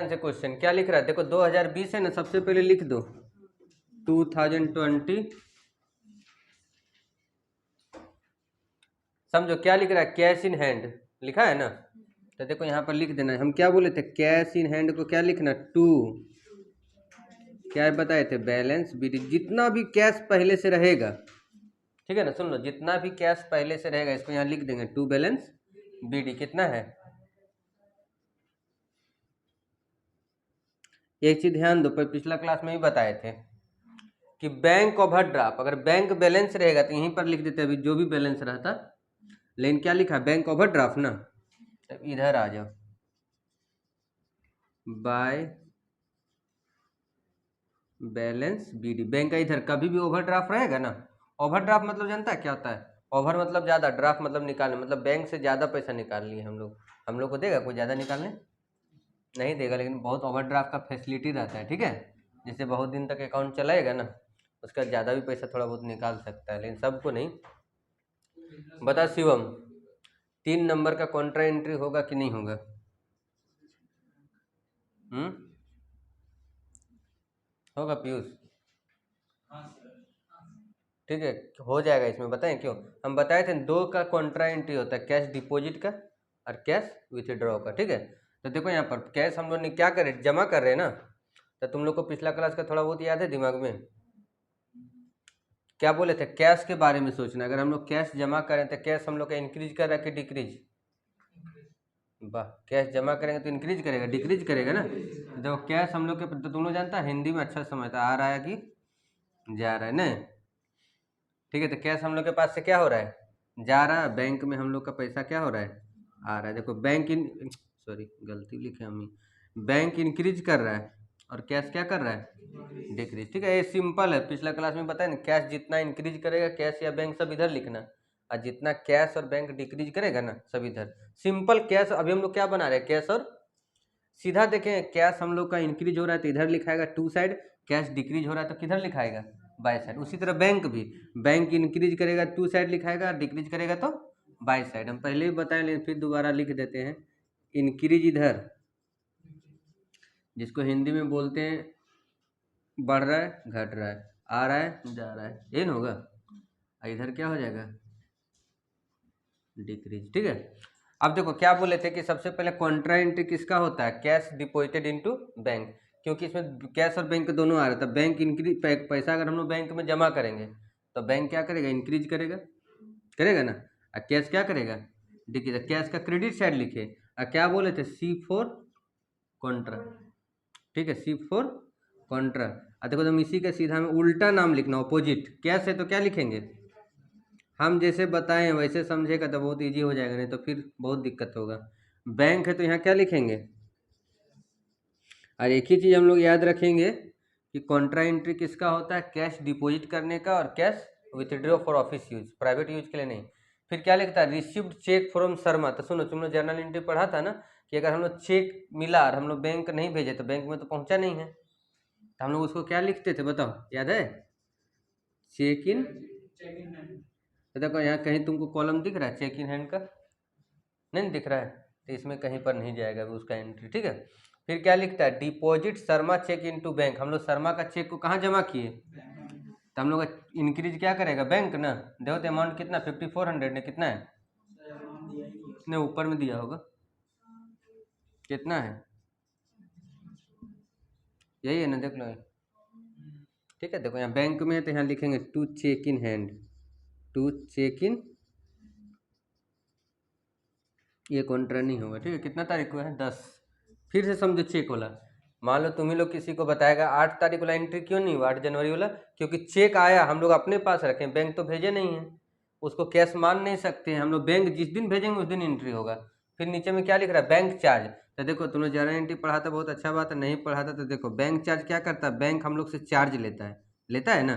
से क्वेश्चन क्या लिख रहा है, देखो 2020 है ना, सबसे पहले लिख दो 2020। समझो क्या लिख रहा है, कैश इन हैंड लिखा है ना, तो देखो यहाँ पर लिख देना है। हम क्या बोले थे, कैश इन हैंड को क्या लिखना, टू क्या बताए थे, बैलेंस बीडी। जितना भी कैश पहले से रहेगा, ठीक है ना, सुन लो, जितना भी कैश पहले से रहेगा इसको यहाँ लिख देंगे टू बैलेंस बीडी। कितना है, एक चीज ध्यान दो, पर पिछला क्लास में भी बताए थे कि बैंक ओवरड्राफ्ट, अगर बैंक बैलेंस रहेगा तो यहीं पर लिख देते अभी जो भी बैलेंस रहता, लेकिन क्या लिखा, बैंक ओवरड्राफ्ट ना, तो इधर आ जाओ, बाय बैलेंस बीडी। बैंक का इधर कभी भी ओवरड्राफ्ट रहेगा ना, ओवरड्राफ्ट मतलब जानता है क्या होता है, ओवर मतलब ज्यादा, ड्राफ्ट मतलब निकालने, मतलब बैंक से ज्यादा पैसा निकाल लिए हम लोग को देगा कोई ज्यादा निकालने नहीं देगा, लेकिन बहुत ओवरड्राफ्ट का फैसिलिटी रहता है, ठीक है, जिससे बहुत दिन तक अकाउंट चलाएगा ना, उसका ज़्यादा भी पैसा थोड़ा बहुत निकाल सकता है, लेकिन सबको नहीं। बता शिवम, 3 नंबर का कॉन्ट्रा एंट्री होगा कि नहीं होगा? होगा पीयूष? ठीक है, हो जाएगा इसमें, बताएं क्यों, हम बताए थे 2 का कॉन्ट्रा एंट्री होता है, कैश डिपॉजिट का और कैश विथड्रॉ का, ठीक है। तो देखो यहाँ पर कैश हम लोग ने क्या करे, जमा कर रहे हैं ना, तो तुम लोग को पिछला क्लास का थोड़ा बहुत याद है दिमाग में, क्या बोले थे, कैश के बारे में सोचना। अगर हम लोग कैश जमा करें तो कैश हम लोग का इंक्रीज कर रहा है कि डिक्रीज, वाह, कैश जमा करेंगे तो इंक्रीज करेगा डिक्रीज करेगा ना। देखो कैश हम लोग के, तो तुम लोग जानता है हिंदी में अच्छा समझता, आ रहा है कि जा रहा है ना, ठीक है। तो कैश हम लोग के पास से क्या हो रहा है, जा रहा है, बैंक में हम लोग का पैसा क्या हो रहा है, आ रहा है। देखो बैंक इन, सॉरी गलती लिखे हम, बैंक इंक्रीज कर रहा है और कैश क्या कर रहा है, डिक्रीज, ठीक है। ये सिंपल है, पिछला क्लास में बताया ना, कैश जितना इंक्रीज करेगा, कैश या बैंक सब इधर लिखना, और जितना कैश और बैंक डिक्रीज करेगा ना सब इधर। सिंपल कैश, अभी हम लोग क्या बना रहे हैं, कैश और सीधा देखें, कैश हम लोग का इंक्रीज हो रहा है तो इधर लिखाएगा टू साइड, कैश डिक्रीज हो रहा है तो किधर लिखाएगा, बाय साइड। उसी तरह बैंक भी, बैंक इंक्रीज करेगा टू साइड लिखाएगा, डिक्रीज करेगा तो बाय साइड। हम पहले भी बताए, लेकिन फिर दोबारा लिख देते हैं, इंक्रीज इधर, जिसको हिंदी में बोलते हैं बढ़ रहा है घट रहा है, आ रहा है जा रहा है, ये ना होगा, इधर क्या हो जाएगा, डिक्रीज, ठीक है। अब देखो क्या बोले थे कि सबसे पहले कॉन्ट्रा एंट्री किसका होता है, कैश डिपॉजिटेड इनटू बैंक, क्योंकि इसमें कैश और बैंक दोनों आ रहा था। बैंक इंक्रीज, पैसा अगर हम लोग बैंक में जमा करेंगे तो बैंक क्या करेगा, इंक्रीज करेगा, करेगा ना, और कैश क्या करेगा, डिक्रीज। कैश का क्रेडिट साइड लिखे, और क्या बोले थे, C4 कॉन्ट्रा, ठीक है, C4 कॉन्ट्रा। और देखो तुम इसी का सीधा में उल्टा नाम लिखना, ऑपोजिट। कैश है तो क्या लिखेंगे, हम जैसे बताएं वैसे समझेगा तो बहुत इजी हो जाएगा, नहीं तो फिर बहुत दिक्कत होगा। बैंक है तो यहाँ क्या लिखेंगे, और एक ही चीज़ हम लोग याद रखेंगे कि कॉन्ट्रा एंट्री किसका होता है, कैश डिपॉजिट करने का और cash withdraw for office use, private use के लिए नहीं। फिर क्या लिखता है, रिसीव्ड चेक फ्रॉम शर्मा। तो सुनो, तुम लोग जर्नल एंट्री पढ़ा था ना कि अगर हम लोग चेक मिला और हम लोग बैंक नहीं भेजे तो बैंक में तो पहुंचा नहीं है, तो हम लोग उसको क्या लिखते थे बताओ, याद है, चेक इन। तो देखो यहाँ कहीं तुमको कॉलम दिख रहा है चेक इन हैंड का, नहीं दिख रहा है, तो इसमें कहीं पर नहीं जाएगा अभी उसका एंट्री, ठीक है। फिर क्या लिखता है, deposit Sharma cheque into bank. हम लोग शर्मा का चेक को कहाँ जमा किए, तो हम लोग का इंक्रीज क्या करेगा, बैंक ना। देखो तो अमाउंट कितना, 5400 ने, कितना है, ने ऊपर में दिया होगा, कितना है, यही है ना, देख लो, ठीक है। देखो यहाँ बैंक में है तो यहाँ लिखेंगे to cheque in hand, to cheque in, ये कॉन्ट्रा नहीं होगा, ठीक है। कितना तारीख को है, 10। फिर से समझो चेक वाला, मान लो तुम ही लोग किसी को बताएगा 8 तारीख वाला एंट्री क्यों नहीं हुआ, 8 जनवरी वाला, क्योंकि चेक आया हम लोग अपने पास रखें, बैंक तो भेजे नहीं है, उसको कैश मान नहीं सकते हैं हम लोग, बैंक जिस दिन भेजेंगे उस दिन एंट्री होगा। फिर नीचे में क्या लिख रहा है, बैंक चार्ज। तो देखो तुमने जर्नल एंट्री पढ़ा था, बहुत अच्छा बात है, नहीं पढ़ा था तो देखो, बैंक चार्ज क्या करता है, बैंक हम लोग से चार्ज लेता है ना,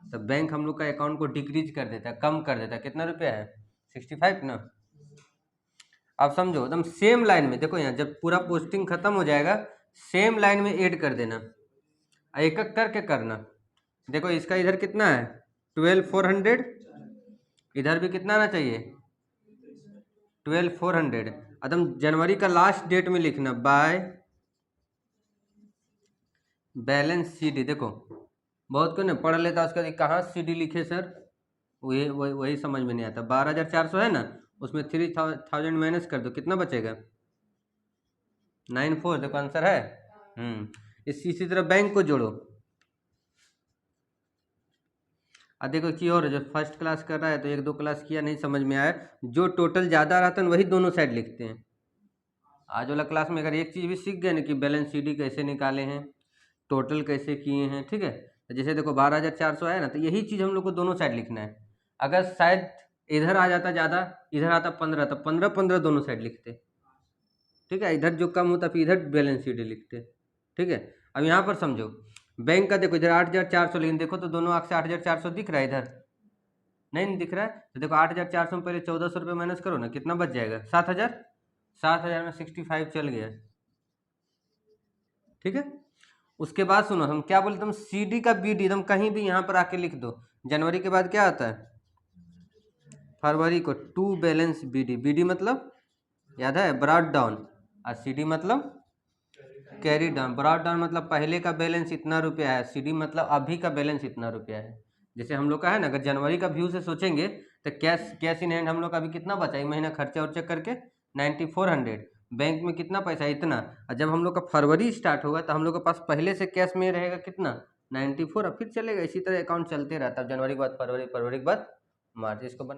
तो बैंक हम लोग का अकाउंट को डिक्रीज कर देता है, कम कर देता है। कितना रुपया है, 65 ना। अब समझो एकदम सेम लाइन में, देखो यहाँ जब पूरा पोस्टिंग खत्म हो जाएगा, सेम लाइन में ऐड कर देना, एक एक करके करना। देखो इसका इधर कितना है, 12400, इधर भी कितना आना चाहिए, 12400। एकदम जनवरी का लास्ट डेट में लिखना, बाय बैलेंस CD देखो, बहुत को ना पढ़ लेता उसका कहाँ CD लिखे सर, वही वही वही समझ में नहीं आता। 12,400 है ना, उसमें 3,000 माइनस कर दो, कितना बचेगा? 94। देखो आंसर है। इसी तरह बैंक को जोड़ो। अब देखो की और जो फर्स्ट क्लास कर रहा है तो 1-2 क्लास किया, नहीं समझ में आया, जो टोटल ज़्यादा रहता है वही दोनों साइड लिखते हैं। आज वाला क्लास में अगर एक चीज़ भी सीख गए ना कि बैलेंस CD कैसे निकाले हैं, टोटल कैसे किए हैं, ठीक है। तो जैसे देखो 12,400 आया ना, तो यही चीज़ हम लोग को दोनों साइड लिखना है। अगर शायद इधर आ जाता ज़्यादा, इधर आता 15, तो 15-15 दोनों साइड लिखते, ठीक है। इधर जो कम होता फिर इधर बैलेंस CD लिखते, ठीक है। अब यहाँ पर समझो, बैंक का देखो इधर 8,400, लेकिन देखो तो दोनों आँख से 8,400 दिख रहा है, इधर नहीं दिख रहा है। तो देखो 8,400 में पहले 1,400 रुपये माइनस करो ना, कितना बच जाएगा? 7,000। 7,000 में 65 चल गया, ठीक है। उसके बाद सुनो, हम क्या बोलते हैं, CD का BD तुम कहीं भी यहाँ पर आके लिख दो। जनवरी के बाद क्या आता है? फरवरी को टू बैलेंस BD। BD मतलब याद है, ब्रॉड डाउन, और CD मतलब कैरी डाउन। ब्रॉड डाउन मतलब पहले का बैलेंस इतना रुपया है, CD मतलब अभी का बैलेंस इतना रुपया है। जैसे हम लोग का है ना, अगर जनवरी का व्यू से सोचेंगे तो कैश इन हैंड हम लोग का अभी कितना बचा, एक महीना खर्चा उर्चा करके 9,400, बैंक में कितना पैसा, इतना। और जब हम लोग का फरवरी स्टार्ट होगा तो हम लोग के पास पहले से कैश में रहेगा कितना, 94। और फिर चलेगा इसी तरह अकाउंट चलते रहता है, जनवरी के बाद फरवरी, फरवरी के बाद मार्च। इसको